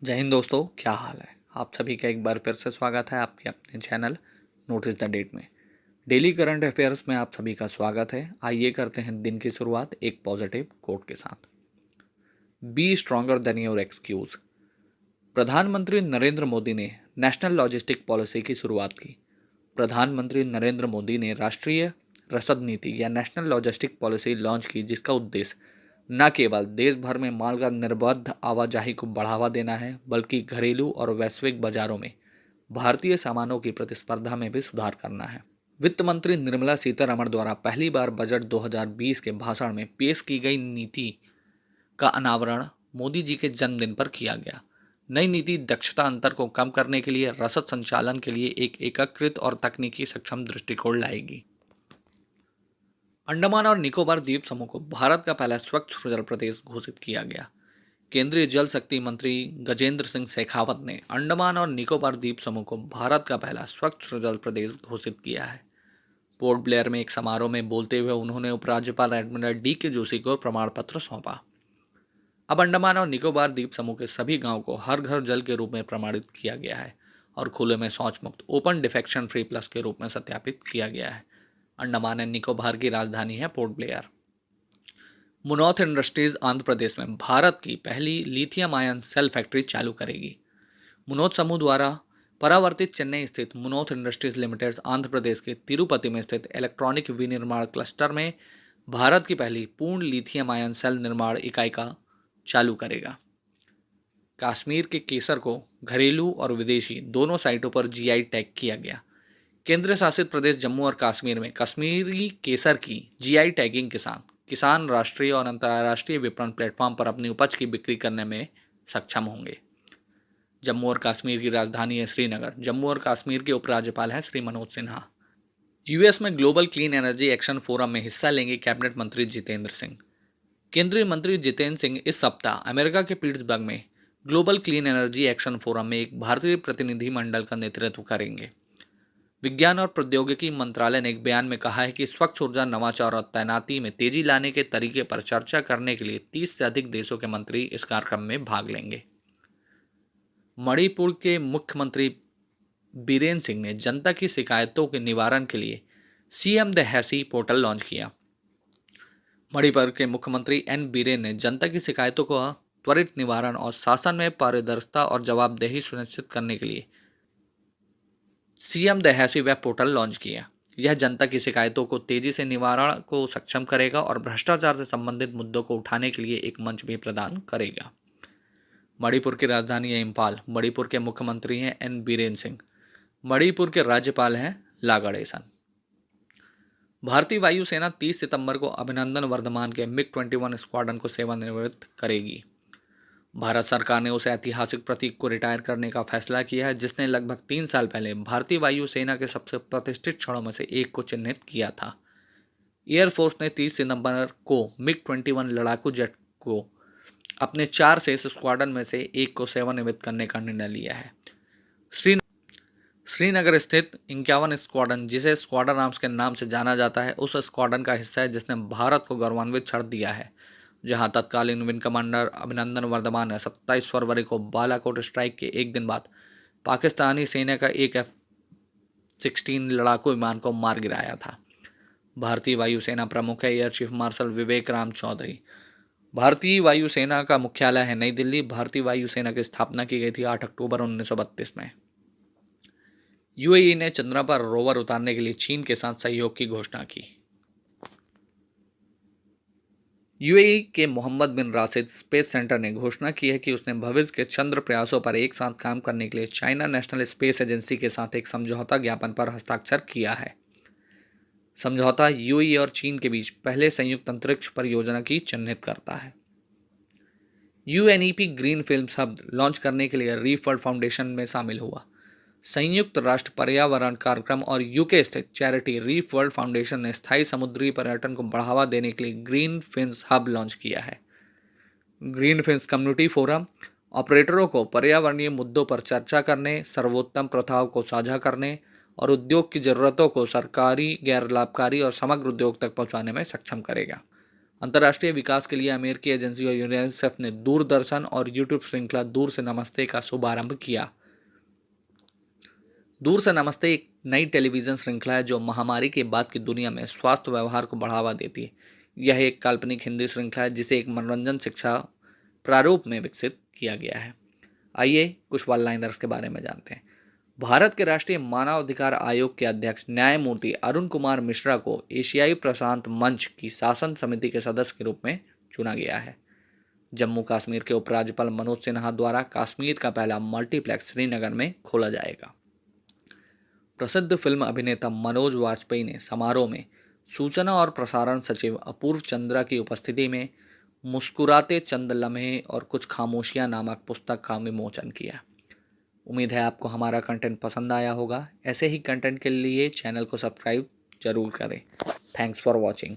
जय हिंद दोस्तों, क्या हाल है। आप सभी का एक बार फिर से स्वागत है आपके अपने चैनल नोटिस द डेट में। डेली करंट अफेयर्स में आप सभी का स्वागत है। आइए करते हैं दिन की शुरुआत एक पॉजिटिव कोट के साथ। B stronger than your excuse. प्रधानमंत्री नरेंद्र मोदी ने नेशनल लॉजिस्टिक पॉलिसी की शुरुआत की। प्रधानमंत्री नरेंद्र मोदी ने राष्ट्रीय रसद नीति या नेशनल लॉजिस्टिक पॉलिसी लॉन्च की, जिसका उद्देश्य न केवल देश भर में माल का निर्बाध आवाजाही को बढ़ावा देना है, बल्कि घरेलू और वैश्विक बाजारों में भारतीय सामानों की प्रतिस्पर्धा में भी सुधार करना है। वित्त मंत्री निर्मला सीतारमण द्वारा पहली बार बजट 2020 के भाषण में पेश की गई नीति का अनावरण मोदी जी के जन्मदिन पर किया गया। नई नीति दक्षता अंतर को कम करने के लिए रसद संचालन के लिए एक एकीकृत और तकनीकी सक्षम दृष्टिकोण लाएगी। अंडमान और निकोबार द्वीप समूह को भारत का पहला स्वच्छ जल प्रदेश घोषित किया गया। केंद्रीय जल शक्ति मंत्री गजेंद्र सिंह शेखावत ने अंडमान और निकोबार द्वीप समूह को भारत का पहला स्वच्छ जल प्रदेश घोषित किया है। पोर्ट ब्लेयर में एक समारोह में बोलते हुए उन्होंने उपराज्यपाल एडमिरल डी के जोशी को प्रमाण पत्र सौंपा। अब अंडमान और निकोबार द्वीप समूह के सभी गांवों को हर घर जल के रूप में प्रमाणित किया गया है और खुले में शौच मुक्त ओपन डिफेक्शन फ्री प्लस के रूप में सत्यापित किया गया है। अंडमान एंड निकोबार की राजधानी है port Blair. मुनोथ industries Andhra Pradesh में भारत की पहली लिथियम आयन सेल फैक्ट्री चालू करेगी। मुनोथ समूह द्वारा परावर्तित चेन्नई स्थित मुनोथ इंडस्ट्रीज लिमिटेड आंध्र प्रदेश के तिरुपति में स्थित इलेक्ट्रॉनिक विनिर्माण क्लस्टर में भारत की पहली पूर्ण लिथियम आयन सेल निर्माण इकाई का चालू करेगा। कश्मीर के केसर को घरेलू और विदेशी दोनों साइटों पर जीआई टैग किया गया। केंद्र शासित प्रदेश जम्मू और कश्मीर में कश्मीरी केसर की जीआई टैगिंग के साथ किसान राष्ट्रीय और अंतर्राष्ट्रीय विपणन प्लेटफॉर्म पर अपनी उपज की बिक्री करने में सक्षम होंगे। जम्मू और कश्मीर की राजधानी है श्रीनगर। जम्मू और कश्मीर के उपराज्यपाल हैं श्री मनोज सिन्हा। यूएस में global clean energy action forum में हिस्सा लेंगे कैबिनेट मंत्री जितेंद्र सिंह। केंद्रीय मंत्री जितेंद्र सिंह इस सप्ताह अमेरिका के पिट्सबर्ग में global clean energy action forum में एक भारतीय प्रतिनिधि मंडल का नेतृत्व करेंगे। विज्ञान और प्रौद्योगिकी मंत्रालय ने एक बयान में कहा है कि स्वच्छ ऊर्जा, नवाचार और तैनाती में तेजी लाने के तरीके पर चर्चा करने के लिए 30 से अधिक देशों के मंत्री इस कार्यक्रम में भाग लेंगे। मणिपुर के मुख्यमंत्री बीरेन सिंह ने जनता की शिकायतों के निवारण के लिए सीएम द हैसी पोर्टल लॉन्च किया। मणिपुर के मुख्यमंत्री एन बीरेन ने जनता की शिकायतों को त्वरित निवारण और शासन में पारदर्शिता और जवाबदेही सुनिश्चित करने के लिए सीएम द हैसी वेब पोर्टल लॉन्च किया। यह जनता की शिकायतों को तेजी से निवारण को सक्षम करेगा और भ्रष्टाचार से संबंधित मुद्दों को उठाने के लिए एक मंच भी प्रदान करेगा। मणिपुर की राजधानी है इम्फाल। मणिपुर के मुख्यमंत्री हैं एन बीरेन सिंह। मणिपुर के राज्यपाल हैं ला गणेशन। भारतीय वायुसेना 30 सितंबर को अभिनंदन वर्धमान के मिग 21 स्क्वाड्रन को सेवानिवृत्त करेगी। भारत सरकार ने उस ऐतिहासिक प्रतीक को रिटायर करने का फैसला किया है जिसने लगभग 3 साल पहले भारतीय वायुसेना के सबसे प्रतिष्ठित क्षणों में से एक को चिन्हित किया था। एयरफोर्स ने 30 सितंबर को मिग 21 लड़ाकू जेट को अपने 4 शेष स्क्वाड्रन में से एक को सेवानिवृत्त करने का निर्णय लिया है। श्रीनगर स्थित 51 स्क्वाड्रन, जिसे स्क्वाड्रन आर्म्स के नाम से जाना जाता है, उस स्क्वाड्रन का हिस्सा है जिसने भारत को गौरवान्वित क्षण दिया है, जहां तत्कालीन विंग कमांडर अभिनंदन वर्धमान ने 27 फरवरी को बालाकोट स्ट्राइक के एक दिन बाद पाकिस्तानी सेना का एक F-16 लड़ाकू विमान को मार गिराया था। भारतीय वायुसेना प्रमुख है एयर चीफ मार्शल विवेक राम चौधरी। भारतीय वायुसेना का मुख्यालय है नई दिल्ली। भारतीय वायुसेना की स्थापना की गई थी 8 अक्टूबर 1932 में। यूएई ने चंद्रमा पर रोवर उतारने के लिए चीन के साथ सहयोग की घोषणा की। यूएई के मोहम्मद बिन राशिद स्पेस सेंटर ने घोषणा की है कि उसने भविष्य के चंद्र प्रयासों पर एक साथ काम करने के लिए चाइना नेशनल स्पेस एजेंसी के साथ एक समझौता ज्ञापन पर हस्ताक्षर किया है। समझौता यूएई और चीन के बीच पहले संयुक्त अंतरिक्ष परियोजना की चिन्हित करता है। UNEP green film hub launch करने के लिए रीफ वर्ल्ड फाउंडेशन में शामिल हुआ। संयुक्त राष्ट्र पर्यावरण कार्यक्रम और यूके स्थित चैरिटी रीफ वर्ल्ड फाउंडेशन ने स्थायी समुद्री पर्यटन को बढ़ावा देने के लिए ग्रीन फिन्स हब लॉन्च किया है। ग्रीन फिन्स कम्युनिटी फोरम ऑपरेटरों को पर्यावरणीय मुद्दों पर चर्चा करने, सर्वोत्तम प्रथाओं को साझा करने और उद्योग की जरूरतों को सरकारी, गैर लाभकारी और समग्र उद्योग तक पहुंचाने में सक्षम करेगा। अंतर्राष्ट्रीय विकास के लिए अमेरिकी एजेंसी और यूनिसेफ ने दूरदर्शन और यूट्यूब श्रृंखला दूर से नमस्ते का शुभारंभ किया। दूर से नमस्ते एक नई टेलीविज़न श्रृंखला है जो महामारी के बाद की दुनिया में स्वास्थ्य व्यवहार को बढ़ावा देती है। यह एक काल्पनिक हिंदी श्रृंखला है जिसे एक मनोरंजन शिक्षा प्रारूप में विकसित किया गया है। आइए कुछ वन लाइनर्स के बारे में जानते हैं। भारत के राष्ट्रीय मानवाधिकार आयोग के अध्यक्ष न्यायमूर्ति अरुण कुमार मिश्रा को एशियाई प्रशांत मंच की शासन समिति के सदस्य के रूप में चुना गया है। जम्मू कश्मीर के उपराज्यपाल मनोज सिन्हा द्वारा कश्मीर का पहला मल्टीप्लेक्स श्रीनगर में खोला जाएगा। प्रसिद्ध फिल्म अभिनेता मनोज वाजपेयी ने समारोह में सूचना और प्रसारण सचिव अपूर्व चंद्रा की उपस्थिति में मुस्कुराते चंद लम्हे और कुछ खामोशियां नामक पुस्तक का विमोचन किया। उम्मीद है आपको हमारा कंटेंट पसंद आया होगा। ऐसे ही कंटेंट के लिए चैनल को सब्सक्राइब जरूर करें। Thanks for watching.